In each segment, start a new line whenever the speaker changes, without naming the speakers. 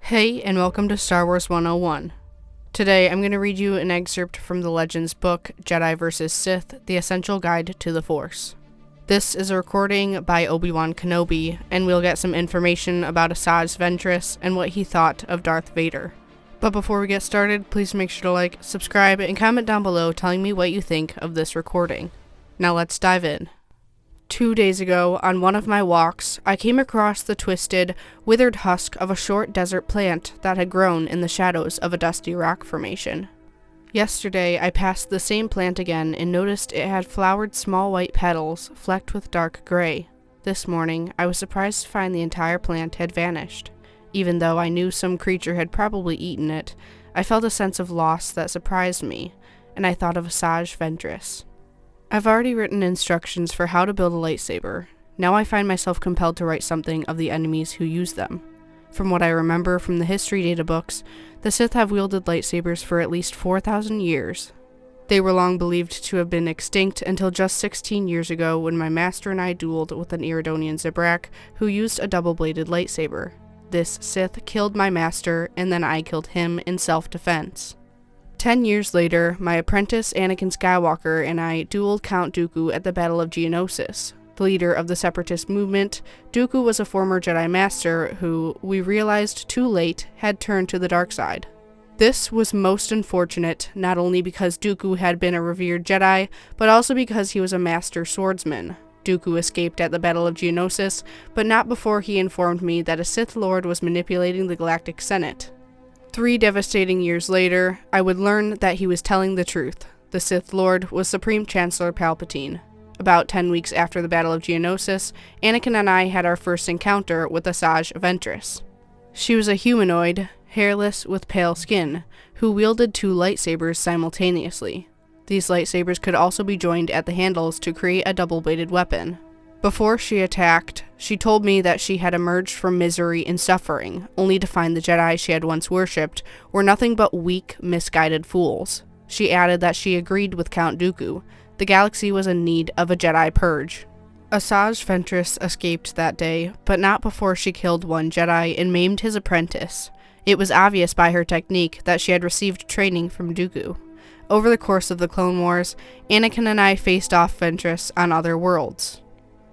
Hey, and welcome to Star Wars 101. Today, I'm going to read you an excerpt from the Legends book, Jedi vs. Sith, The Essential Guide to the Force. This is a recording by Obi-wan Kenobi, and we'll get some information about Asajj Ventress and what he thought of Darth Vader. But before we get started, please make sure to like, subscribe, and comment down below telling me what you think of this recording. Now let's dive in. 2 days ago, on one of my walks, I came across the twisted, withered husk of a short desert plant that had grown in the shadows of a dusty rock formation. Yesterday, I passed the same plant again and noticed it had flowered small white petals, flecked with dark gray. This morning, I was surprised to find the entire plant had vanished. Even though I knew some creature had probably eaten it, I felt a sense of loss that surprised me, and I thought of Asajj Ventress. I've already written instructions for how to build a lightsaber. Now I find myself compelled to write something of the enemies who use them. From what I remember from the history data books, the Sith have wielded lightsabers for at least 4,000 years. They were long believed to have been extinct until just 16 years ago when my master and I dueled with an Iridonian Zabrak who used a double-bladed lightsaber. This Sith killed my master, and then I killed him in self-defense. 10 years later, my apprentice Anakinskywalker and I dueled Count Dooku at the Battle of Geonosis. The leader of the Separatist movement, Dooku was a former Jedi Master who, we realized too late, had turned to the dark side. This was most unfortunate, not only because Dooku had been a revered Jedi, but also because he was a master swordsman. Dooku escaped at the Battle of Geonosis, but not before he informed me that a Sith Lord was manipulating the Galactic Senate. 3 devastating years later, I would learn that he was telling the truth. The Sith Lord was Supreme Chancellor Palpatine. About 10 weeks after the Battle of Geonosis, Anakin and I had our first encounter with Asajj Ventress. She was a humanoid, hairless with pale skin, who wielded 2 lightsabers simultaneously. These lightsabers could also be joined at the handles to create a double-bladed weapon. Before she attacked, she told me that she had emerged from misery and suffering, only to find the Jedi she had once worshipped were nothing but weak, misguided fools. She added that she agreed with Count Dooku. The galaxy was in need of a Jedi purge. Asajj Ventress escaped that day, but not before she killed one Jedi and maimed his apprentice. It was obvious by her technique that she had received training from Dooku. Over the course of the Clone Wars, Anakin and I faced off Ventress on other worlds.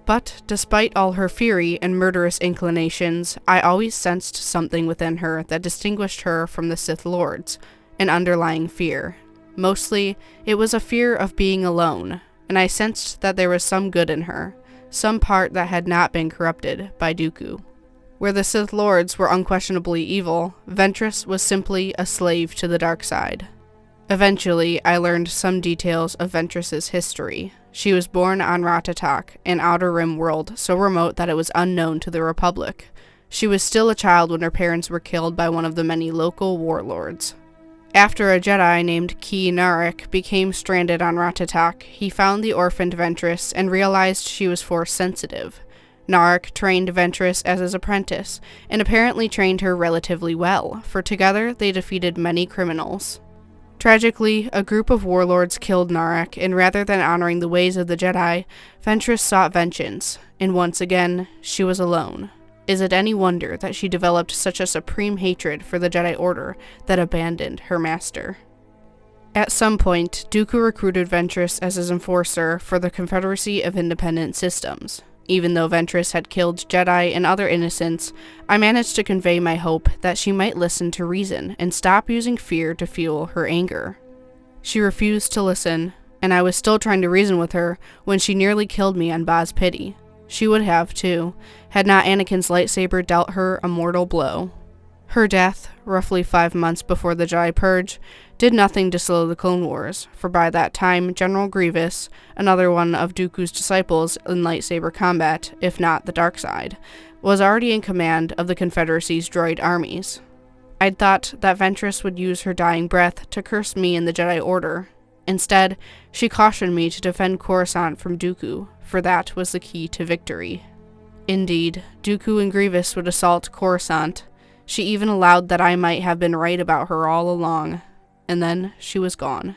But, despite all her fury and murderous inclinations, I always sensed something within her that distinguished her from the Sith Lords, an underlying fear. Mostly, it was a fear of being alone, and I sensed that there was some good in her, some part that had not been corrupted by Dooku. Where the Sith Lords were unquestionably evil, Ventress was simply a slave to the dark side. Eventually, I learned some details of Ventress's history. She was born on Ratatak, an Outer Rim world so remote that it was unknown to the Republic. She was still a child when her parents were killed by one of the many local warlords. After a Jedi named Ki Narek became stranded on Ratatak, he found the orphaned Ventress and realized she was Force-sensitive. Narek trained Ventress as his apprentice, and apparently trained her relatively well, for together they defeated many criminals. Tragically, a group of warlords killed Narek, and rather than honoring the ways of the Jedi, Ventress sought vengeance, and once again, she was alone. Is it any wonder that she developed such a supreme hatred for the Jedi Order that abandoned her master? At some point, Dooku recruited Ventress as his enforcer for the Confederacy of Independent Systems. Even though Ventress had killed Jedi and other innocents, I managed to convey my hope that she might listen to reason and stop using fear to fuel her anger. She refused to listen, and I was still trying to reason with her when she nearly killed me on Baz Pity. She would have, too, had not Anakin's lightsaber dealt her a mortal blow. Her death, roughly 5 months before the Jedi Purge, did nothing to slow the Clone Wars, for by that time General Grievous, another one of Dooku's disciples in lightsaber combat, if not the dark side, was already in command of the Confederacy's droid armies. I'd thought that Ventress would use her dying breath to curse me and the Jedi Order. Instead, she cautioned me to defend Coruscant from Dooku, for that was the key to victory. Indeed, Dooku and Grievous would assault Coruscant. She even allowed that I might have been right about her all along, and then she was gone.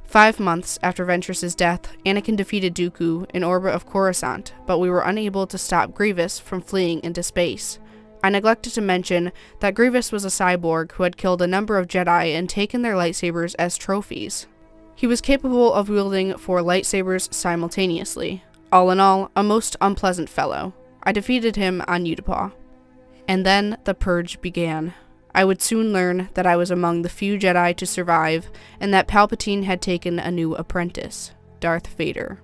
5 months after Ventress's death, Anakin defeated Dooku in orbit of Coruscant, but we were unable to stop Grievous from fleeing into space. I neglected to mention that Grievous was a cyborg who had killed a number of Jedi and taken their lightsabers as trophies. He was capable of wielding 4 lightsabers simultaneously. All in all, a most unpleasant fellow. I defeated him on Utapau. And then the purge began. I would soon learn that I was among the few Jedi to survive, and that Palpatine had taken a new apprentice, Darth Vader.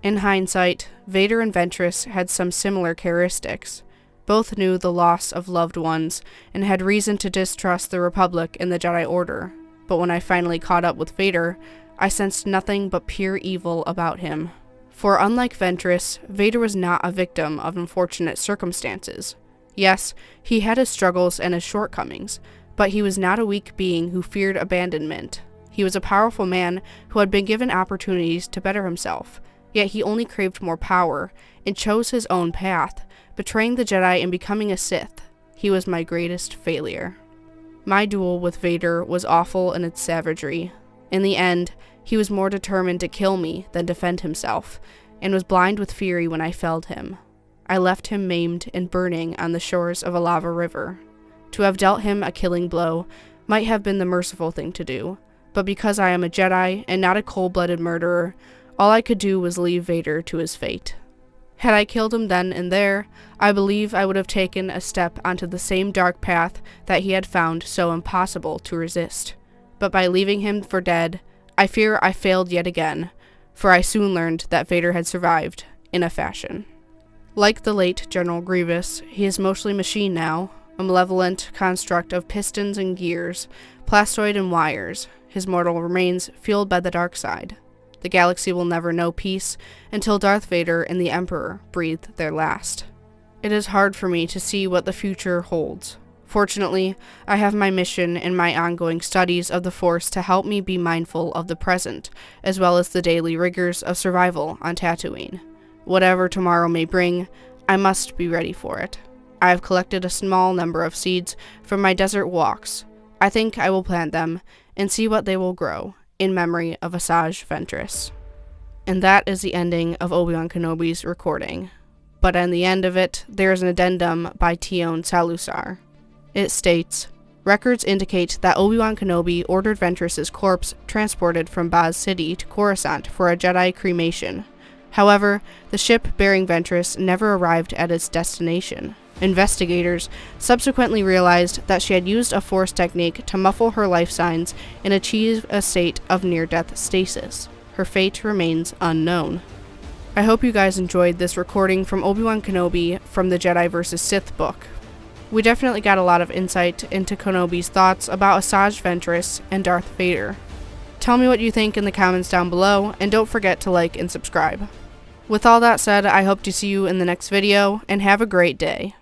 In hindsight, Vader and Ventress had some similar characteristics. Both knew the loss of loved ones, and had reason to distrust the Republic and the Jedi Order. But when I finally caught up with Vader, I sensed nothing but pure evil about him. For unlike Ventress, Vader was not a victim of unfortunate circumstances. Yes, he had his struggles and his shortcomings, but he was not a weak being who feared abandonment. He was a powerful man who had been given opportunities to better himself, yet he only craved more power, and chose his own path, betraying the Jedi and becoming a Sith. He was my greatest failure. My duel with Vader was awful in its savagery. In the end, he was more determined to kill me than defend himself, and was blind with fury when I felled him. I left him maimed and burning on the shores of a lava river. To have dealt him a killing blow might have been the merciful thing to do, but because I am a Jedi and not a cold-blooded murderer, all I could do was leave Vader to his fate. Had I killed him then and there, I believe I would have taken a step onto the same dark path that he had found so impossible to resist. But by leaving him for dead, I fear I failed yet again, for I soon learned that Vader had survived, in a fashion. Like the late General Grievous, he is mostly machine now, a malevolent construct of pistons and gears, plastoid and wires, his mortal remains fueled by the dark side. The galaxy will never know peace until Darth Vader and the Emperor breathe their last. It is hard for me to see what the future holds. Fortunately, I have my mission and my ongoing studies of the Force to help me be mindful of the present, as well as the daily rigors of survival on Tatooine. Whatever tomorrow may bring, I must be ready for it. I have collected a small number of seeds from my desert walks. I think I will plant them and see what they will grow, in memory of Asajj Ventress. And that is the ending of Obi-Wan Kenobi's recording. But at the end of it, there is an addendum by Tion Salusar. It states, records indicate that Obi-Wan Kenobi ordered Ventress's corpse transported from Baz City to Coruscant for a Jedi cremation. However, the ship bearing Ventress never arrived at its destination. Investigators subsequently realized that she had used a Force technique to muffle her life signs and achieve a state of near-death stasis. Her fate remains unknown. I hope you guys enjoyed this recording from Obi-Wan Kenobi from the Jedi vs. Sith book. We definitely got a lot of insight into Kenobi's thoughts about Asajj Ventress and Darth Vader. Tell me what you think in the comments down below, and don't forget to like and subscribe. With all that said, I hope to see you in the next video, and have a great day.